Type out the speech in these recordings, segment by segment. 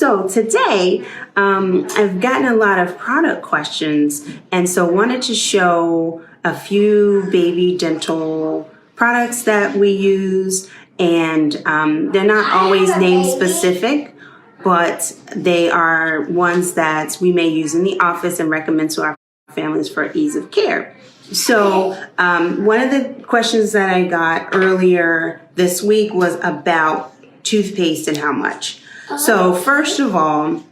So today, I've gotten a lot of product questions, and so wanted to show a few baby dental products that we use, and they're not always name specific, but they are ones that we may use in the office and recommend to our families for ease of care. So one of the questions that I got earlier this week was about toothpaste and how much. So first of all,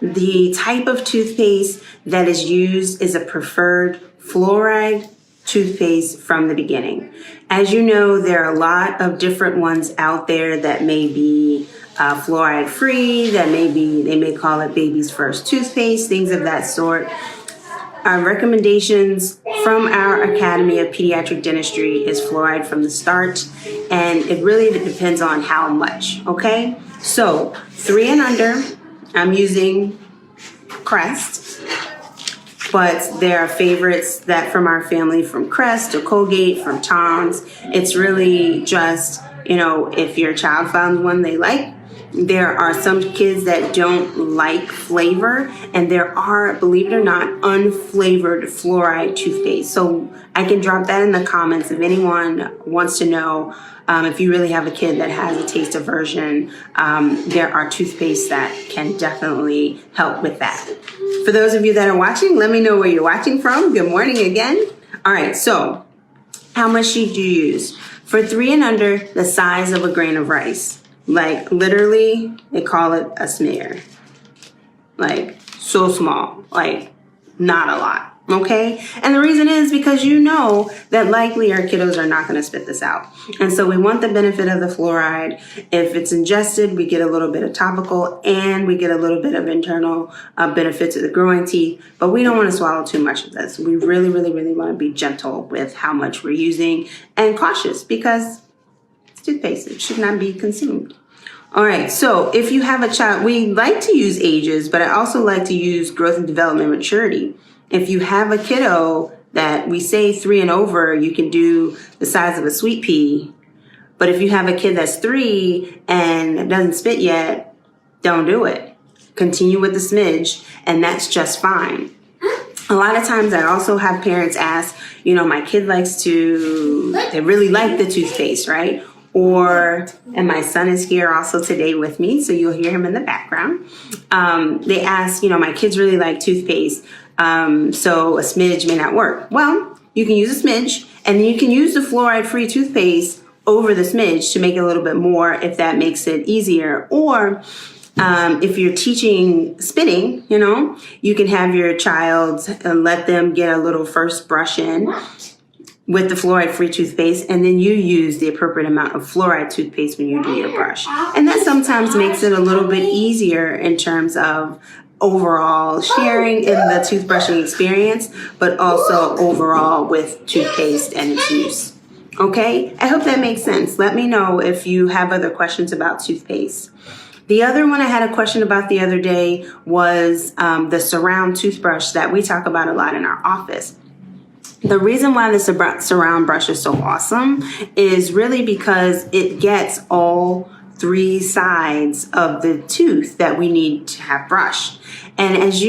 the type of toothpaste that is used is a preferred fluoride toothpaste from the beginning. As you know, there are a lot of different ones out there that may be fluoride free, they may call it baby's first toothpaste, things of that sort. Our recommendations from our Academy of Pediatric Dentistry is fluoride from the start, and it really depends on how much, okay? So 3 and under, I'm using Crest, but there are favorites that from our family, from Crest to Colgate, from Tom's. It's really just, if your child found one they like. There are some kids that don't like flavor, and there are, believe it or not, unflavored fluoride toothpaste. So I can drop that in the comments if anyone wants to know. If you really have a kid that has a taste aversion, there are toothpaste that can definitely help with that. For those of you that are watching, let me know where you're watching from. Good morning again. All right, so how much do you use? For 3 and under, the size of a grain of rice. Like literally, they call it a smear. Like so small, like not a lot, okay? And the reason is because you know that likely our kiddos are not gonna spit this out. And so we want the benefit of the fluoride. If it's ingested, we get a little bit of topical and we get a little bit of internal benefit to the growing teeth, but we don't wanna swallow too much of this. We really, really, really wanna be gentle with how much we're using and cautious because toothpaste, it should not be consumed. All right, so if you have a child, we like to use ages, but I also like to use growth and development maturity. If you have a kiddo that we say 3 and over, you can do the size of a sweet pea. But if you have a kid that's 3 and doesn't spit yet, don't do it. Continue with the smidge, and that's just fine. A lot of times I also have parents ask, my kid they really like the toothpaste, right? And my son is here also today with me, so you'll hear him in the background. They ask, my kids really like toothpaste, so a smidge may not work. Well, you can use a smidge, and then you can use the fluoride-free toothpaste over the smidge to make it a little bit more if that makes it easier. Or if you're teaching spitting, you can have your child and let them get a little first brush in with the fluoride-free toothpaste, and then you use the appropriate amount of fluoride toothpaste when you do your brush. And that sometimes makes it a little bit easier in terms of overall sharing in the toothbrushing experience, but also overall with toothpaste and its use. Okay, I hope that makes sense. Let me know if you have other questions about toothpaste. The other one I had a question about the other day was the surround toothbrush that we talk about a lot in our office. The reason why the surround brush is so awesome is really because it gets all 3 sides of the tooth that we need to have brushed. And as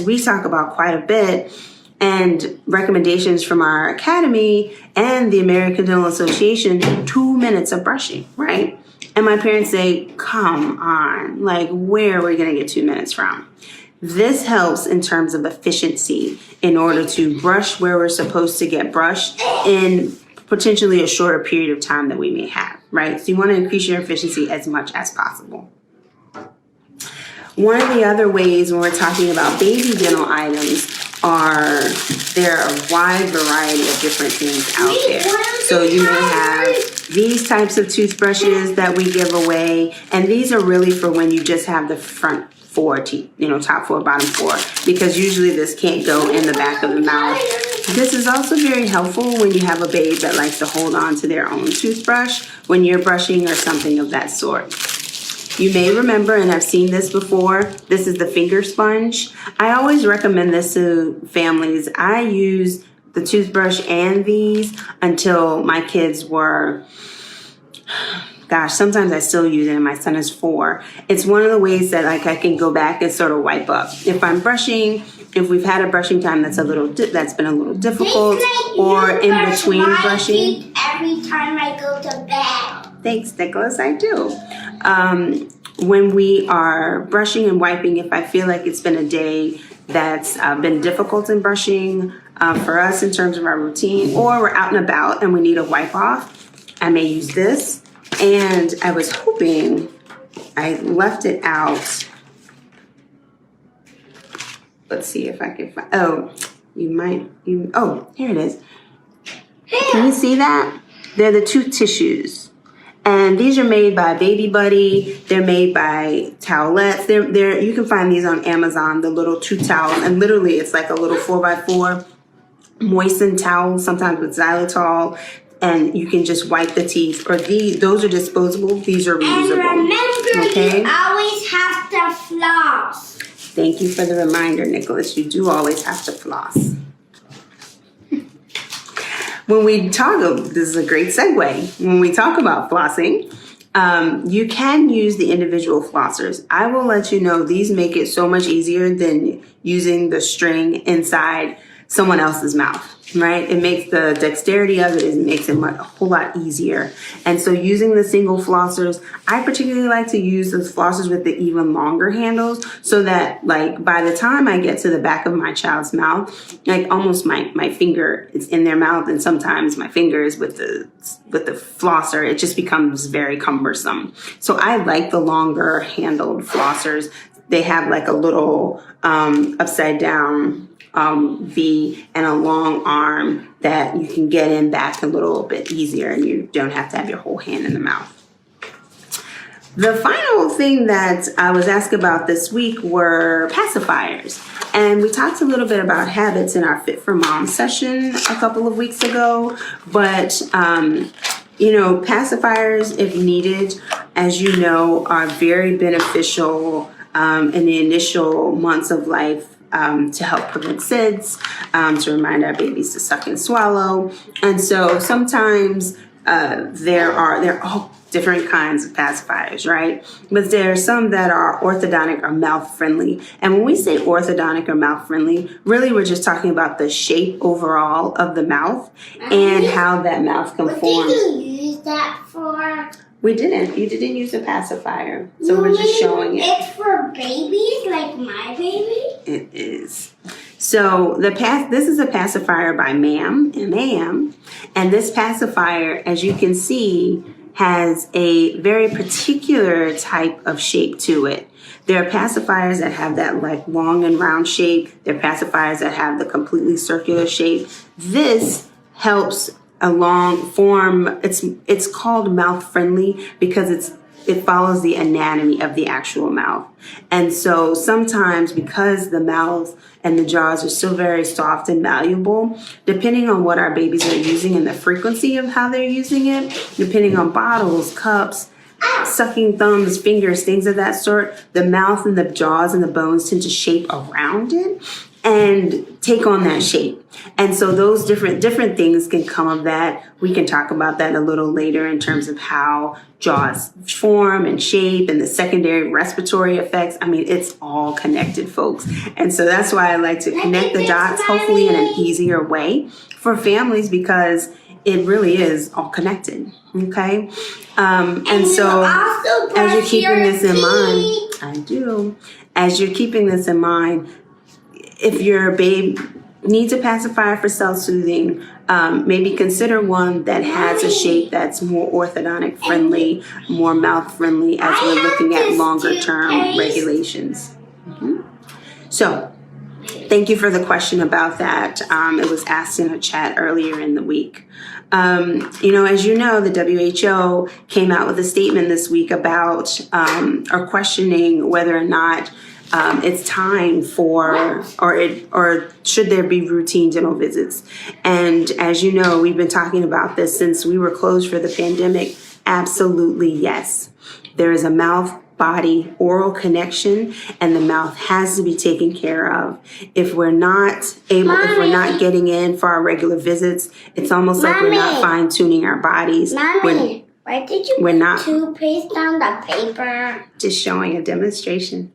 we talk about quite a bit, and recommendations from our academy and the American Dental Association, 2 minutes of brushing, right? And my parents say, come on, like where are we gonna get 2 minutes from? This helps in terms of efficiency in order to brush where we're supposed to get brushed in potentially a shorter period of time that we may have, right? So you want to increase your efficiency as much as possible. One of the other ways when we're talking about baby dental items there are a wide variety of different things out there. So you may have these types of toothbrushes that we give away, and these are really for when you just have the front 4 teeth, top 4, bottom 4, because usually this can't go in the back of the mouth. This is also very helpful when you have a babe that likes to hold on to their own toothbrush when you're brushing or something of that sort. You may remember, and I've seen this before, this is the finger sponge. I always recommend this to families. I use the toothbrush and these until my kids were gosh, sometimes I still use it, and my son is 4. It's one of the ways that like I can go back and sort of wipe up. If I'm brushing, if we've had a brushing time that's been a little difficult, or in between brushing. Every time I go to bed. Thanks, Nicholas. I do. When we are brushing and wiping, if I feel like it's been a day that's been difficult in brushing for us in terms of our routine, or we're out and about and we need a wipe off, I may use this. And I was hoping I left it out. Let's see if I can find. Oh, here it is. Can you see that? They're the tooth tissues. And these are made by Baby Buddy. They're made by Towelettes. You can find these on Amazon, the little tooth towels. And literally, it's like a little 4x4 moistened towel, sometimes with xylitol. And you can just wipe the teeth. Or those are disposable. These are reusable. And remember, okay? You always have to floss. Thank you for the reminder, Nicholas. You do always have to floss. When we talk, this is a great segue. When we talk about flossing, you can use the individual flossers. I will let you know these make it so much easier than using the string inside someone else's mouth, right? It makes the dexterity of it makes it a whole lot easier. And so using the single flossers, I particularly like to use those flossers with the even longer handles so that like by the time I get to the back of my child's mouth, like almost my finger is in their mouth, and sometimes my fingers with the flosser, it just becomes very cumbersome. So I like the longer handled flossers. They have like a little upside down V and a long arm that you can get in back a little bit easier, and you don't have to have your whole hand in the mouth. The final thing that I was asked about this week were pacifiers. And we talked a little bit about habits in our Fit for Mom session a couple of weeks ago. But, pacifiers, if needed, as you know, are very beneficial in the initial months of life. To help prevent SIDS, to remind our babies to suck and swallow. And so sometimes there are all different kinds of pacifiers, right? But there are some that are orthodontic or mouth friendly. And when we say orthodontic or mouth friendly, really we're just talking about the shape overall of the mouth and how that mouth conforms. What did you use that for? We didn't. You didn't use a pacifier. So we're just showing it. It's for babies like my baby? It is. So this is a pacifier by MAM, M-A-M. And this pacifier, as you can see, has a very particular type of shape to it. There are pacifiers that have that like long and round shape. There are pacifiers that have the completely circular shape. This helps a long form. It's called mouth friendly because it follows the anatomy of the actual mouth. And so sometimes because the mouth and the jaws are still very soft and malleable, depending on what our babies are using and the frequency of how they're using it, depending on bottles, cups, sucking thumbs, fingers, things of that sort, the mouth and the jaws and the bones tend to shape around it and take on that shape. And so those different things can come of that. We can talk about that a little later in terms of how jaws form and shape and the secondary respiratory effects. I mean, it's all connected, folks. And so that's why I like to connect the dots, hopefully in an easier way for families, because it really is all connected. Okay. And so as you're keeping this in mind, I do. As you're keeping this in mind, if your babe needs a pacifier for self-soothing, maybe consider one that has a shape that's more orthodontic friendly, more mouth friendly as we're looking at longer term regulations. Mm-hmm. So thank you for the question about that. It was asked in a chat earlier in the week. As you know, the WHO came out with a statement this week about or questioning whether or not it's time for, or should there be routine dental visits? And as you know, we've been talking about this since we were closed for the pandemic. Absolutely, yes. There is a mouth-body oral connection, and the mouth has to be taken care of. If we're not getting in for our regular visits, it's almost like we're not fine-tuning our bodies. Why did you We're put not- toothpaste on the paper? Just showing a demonstration.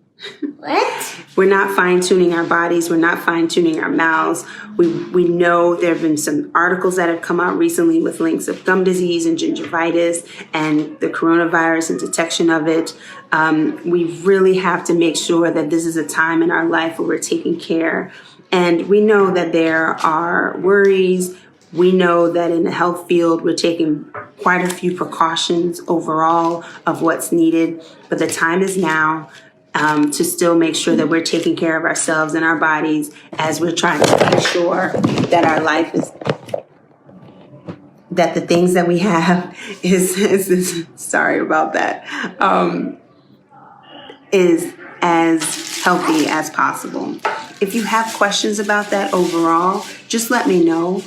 What? We're not fine-tuning our bodies. We're not fine-tuning our mouths. We know there have been some articles that have come out recently with links of gum disease and gingivitis and the coronavirus and detection of it. We really have to make sure that this is a time in our life where we're taking care. And we know that there are worries. We know that in the health field, we're taking quite a few precautions overall of what's needed. But the time is now to still make sure that we're taking care of ourselves and our bodies as we're trying to make sure that our life is, that the things that we have is sorry about that, is as healthy as possible. If you have questions about that overall, just let me know.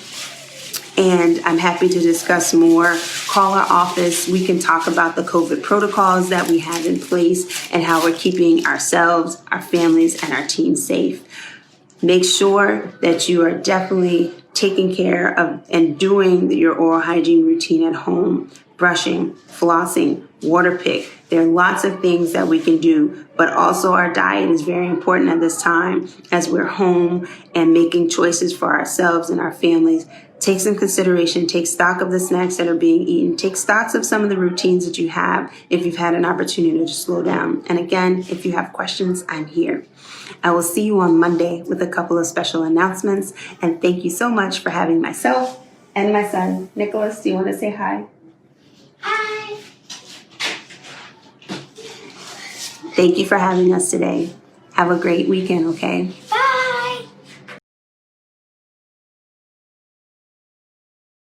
And I'm happy to discuss more. Call our office. We can talk about the COVID protocols that we have in place and how we're keeping ourselves, our families, and our teams safe. Make sure that you are definitely taking care of and doing your oral hygiene routine at home. Brushing, flossing, water pick. There are lots of things that we can do, but also our diet is very important at this time as we're home and making choices for ourselves and our families. Take some consideration, take stock of the snacks that are being eaten, take stocks of some of the routines that you have if you've had an opportunity to slow down. And again, if you have questions, I'm here. I will see you on Monday with a couple of special announcements. And thank you so much for having myself and my son. Nicholas, do you want to say hi? Hi. Thank you for having us today. Have a great weekend, okay?